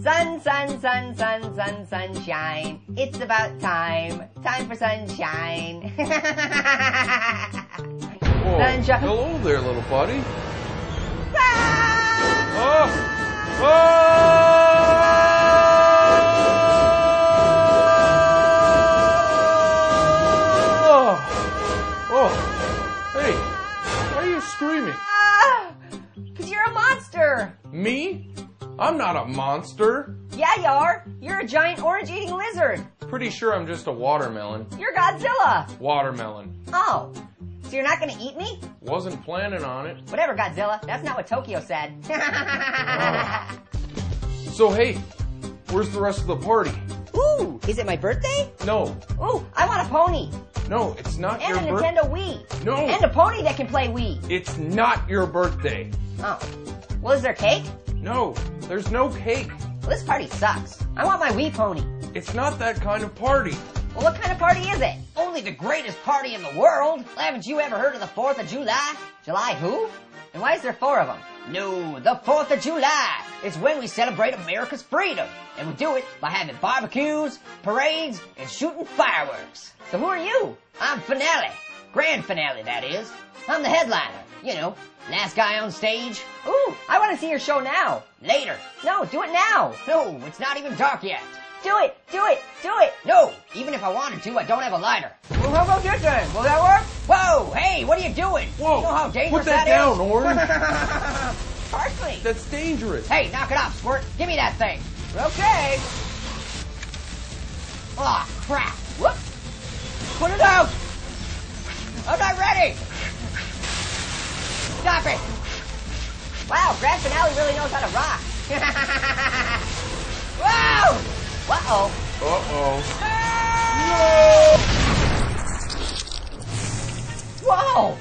Sun, sun, sun, sun, sun, sunshine. It's about time. Time for sunshine. Whoa, Sunshine. hello there, little buddy. Ah! Oh! Oh! Oh! Oh! Hey, why are you screaming? Ah! 'Cause you're a monster. Me? I'm not a monster. Yeah, you are. You're a giant orange-eating lizard. Pretty sure I'm just a watermelon. You're Godzilla. Watermelon. Oh. So you're not gonna eat me? Wasn't planning on it. Whatever, Godzilla. That's not what Tokyo said. So hey, where's the rest of the party? Ooh, is it my birthday? No, Ooh, I want a pony. no, it's not And your a birthday. Nintendo Wii. No. And a pony that can play Wii. It's not your birthday. Oh. Well, is there cake? No, there's no cake. Well, this party sucks. I want my Wii pony. It's not that kind of party. Well, what kind of party is it? Only the greatest party in the world. Haven't you ever heard of the 4th of July? July who? And why is there 4 of them? No, the 4th of July. It's when we celebrate America's freedom. And we do it by having barbecues, parades, and shooting fireworks. So who are you? I'm Finale. Grand Finale, that is. I'm the headliner. You know, last guy on stage. Ooh, I want to see your show now. Later. No, do it now. No, it's not even dark yet. Do it, do it, do it. No, even if I wanted to, I don't have a lighter. Well, how about this then? Will that work? Whoa, hey, what are you doing? Whoa, You know how dangerous put that down, is? Orange. Parsley. That's dangerous. Hey, knock it off, Squirt. Give me that thing. Okay. Aw, crap. Whoops. Put it out. I'm not ready. Stop it. Wow, Grand Finale really knows how to rock. Whoa. Uh-oh. Uh-oh. Whoa!